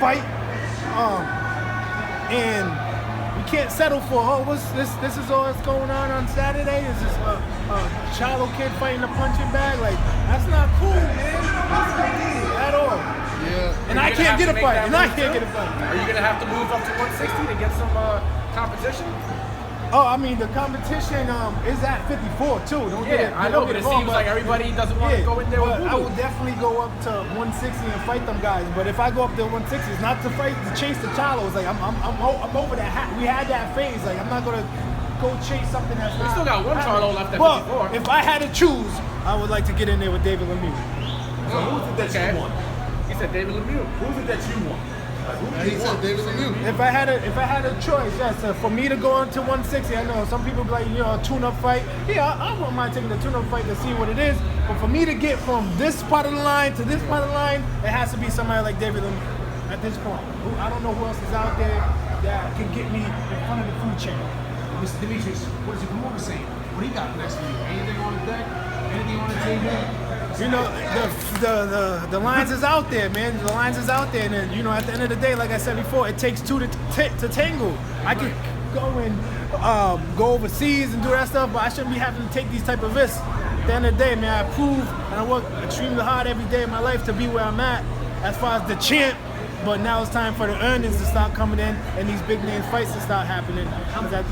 fight. And we can't settle for, what's this? This is all that's going on Saturday? Is this a shallow kid fighting a punching bag? Like, that's not cool, man. That's not cool at all. Yeah. And I can't get a fight. Are you gonna have to move up to 160 to get some competition? Oh, I mean, the competition is at 54 too. Don't get it. I know, but it seems like everybody doesn't want to go in there with I will definitely go up to 160 and fight them guys. But if I go up to 160, it's not to fight to chase the Charlo. It's like I'm over that. We had that phase. Like, I'm not gonna go chase something that's not. We still got one Charlo left at 54. If I had to choose, I would like to get in there with David Lemieux. So who's it that you want? He said David Lemieux. Who's it that you want? He said David Lemieux. If I had a choice, yes, for me to go into 160, I know some people be like, a tune-up fight. Yeah, I wouldn't mind taking the tune-up fight to see what it is. But for me to get from this part of the line to this part of the line, it has to be somebody like David Lemieux at this point. I don't know who else is out there that can get me in front of the food chain. Mr. Demetrius, what is your promoter saying? What do you got next for you? Anything on the deck? Anything on the table? The lines is out there, man. The lines is out there, and then, at the end of the day, like I said before, it takes two to tangle. I could go and go overseas and do that stuff, but I shouldn't be having to take these type of risks. At the end of the day, man, I prove and I work extremely hard every day of my life to be where I'm at as far as the champ. But now it's time for the earnings to start coming in and these big name fights to start happening. How much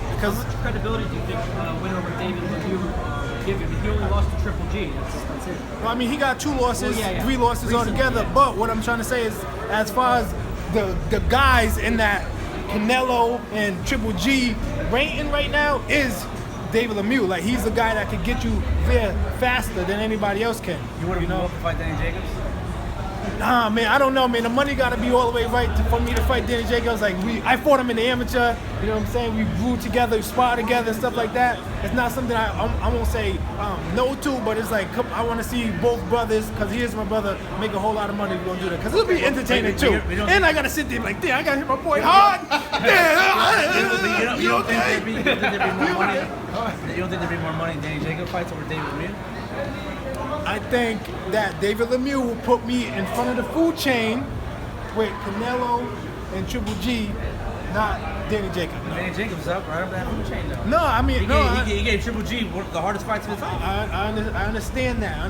credibility do you think win over David Lemieux give him? He only lost to Triple G. That's it. Well, I mean, he got 2 losses, yeah. 3 losses altogether. But what I'm trying to say is, as far as the guys in that Canelo and Triple G rating right now is David Lemieux. Like, he's the guy that could get you there faster than anybody else can. You want to fight Danny Jacobs? Nah, man, I don't know, man. The money got to be all the way right for me to fight Danny Jacobs. Like, I fought him in the amateur. You know what I'm saying? We grew together, we sparred together, and stuff like that. It's not something I won't say no to, but it's like, I want to see both brothers, because he is my brother, make a whole lot of money if we're going to do that. Because it'll be entertaining, too. And I got to sit there like, damn, I got to hit my boy hard. You don't think there'd be more money? You don't think there'd be more money in Danny Jacobs fights over David Lemieux? I think that David Lemieux will put me in front of the food chain with Canelo and Triple G, not Danny Jacobs. No. Danny Jacobs up right up that food chain though. No, I mean, he gave Triple G the hardest fights of his life. I understand that.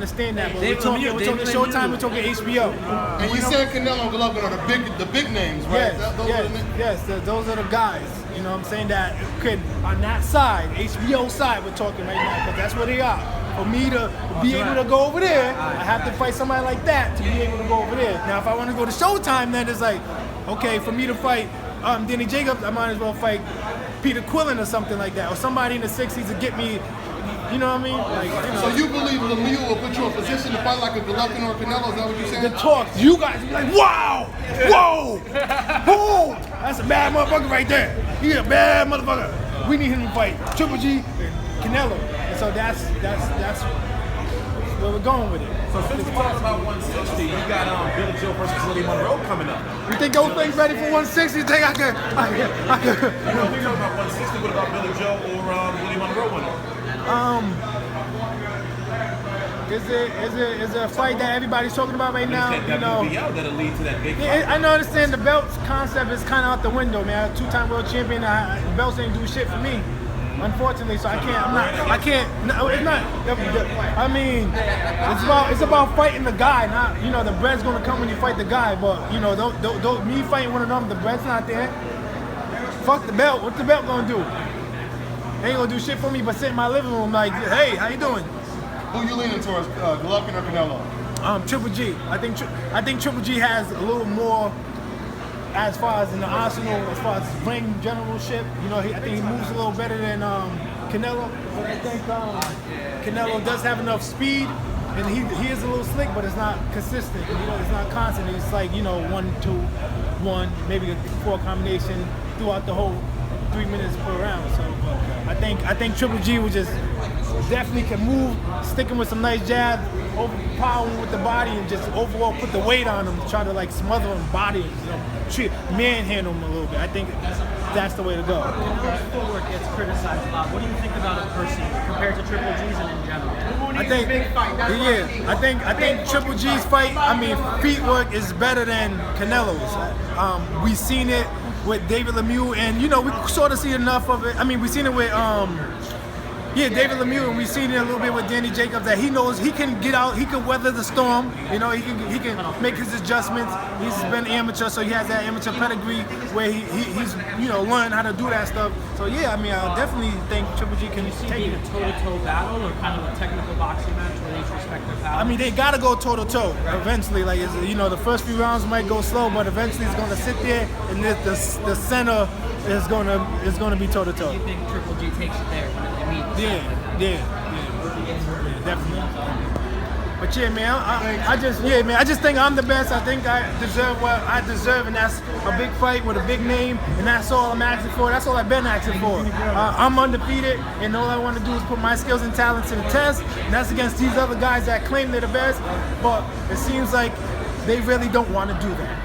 But David we're talking Showtime. We're talking HBO. And you said Canelo and Golovin are the big names, right? Yes, those are the guys. You know what I'm saying, that could, on that side, HBO side, we're talking right now, because that's where they are. For me to be able to go over there, I have to fight somebody like that to be able to go over there. Now, if I want to go to Showtime, then it's like, okay, for me to fight Danny Jacobs, I might as well fight Peter Quillen or something like that, or somebody in the 60s to get me, you know what I mean? Like, So you believe Lemieux will put you in position to fight like a Golovin or a Canelo? Is that what you're saying? The talk, you guys be like, wow, whoa, whoa, that's a bad motherfucker right there. He's a bad motherfucker. We need him to fight Triple G and Canelo. And so that's where we're going with it. So since we're talking about 160, you got Billy Joe versus Willie Monroe coming up. You think those things ready for 160? You think I could? You know, we're talking about 160. What about Billy Joe or Willie Monroe winning? Is it a fight that everybody's talking about right now? You know, that'll lead to that big fight. I understand the belts concept is kind of out the window, man. I'm a 2-time world champion. The belts ain't do shit for me, unfortunately. So I can't. No, it's not. I mean, it's about fighting the guy. Not, the bread's gonna come when you fight the guy. But don't me fighting one of them, the bread's not there. Fuck the belt. What's the belt gonna do? They ain't gonna do shit for me but sit in my living room like, hey, how you doing? Who you leaning towards, Golovin or Canelo? Triple G. I think Triple G has a little more as far as in the arsenal, as far as ring generalship. I think he moves a little better than Canelo. But I think Canelo does have enough speed, and he is a little slick, but it's not consistent. It's not constant. It's like 1-2-1, maybe a 4 combination throughout the whole 3 minutes per round. So I think Triple G would just definitely can move, sticking with some nice jab, overpowering with the body, and just overall put the weight on him, try to like smother him, body him, manhandle him a little bit. I think that's the way to go. Canelo's footwork gets criticized a lot. What do you think about his personally compared to Triple G's and in general? I think Triple G's fight, I mean, feet work is better than Canelo's. We've seen it with David Lemieux, and you know, we sort of see enough of it. I mean, we've seen it with David Lemieux, and we've seen it a little bit with Danny Jacobs, that he knows he can get out, he can weather the storm. You know, he can make his adjustments. He's been amateur, so he has that amateur pedigree where he's learned how to do that stuff. So yeah, I mean, I definitely think Triple G can take it. A toe-to-toe battle or kind of a technical boxing match where they each respect their power? I mean, they gotta go toe-to-toe eventually. Like, the first few rounds might go slow, but eventually it's gonna sit there, and the center is gonna be toe-to-toe. Do you think Triple G takes it there when they meet? Yeah, definitely. But yeah, man, I just think I'm the best. I think I deserve what I deserve, and that's a big fight with a big name, and that's all I'm asking for. That's all I've been asking for. I'm undefeated, and all I want to do is put my skills and talents to the test, and that's against these other guys that claim they're the best, but it seems like they really don't want to do that.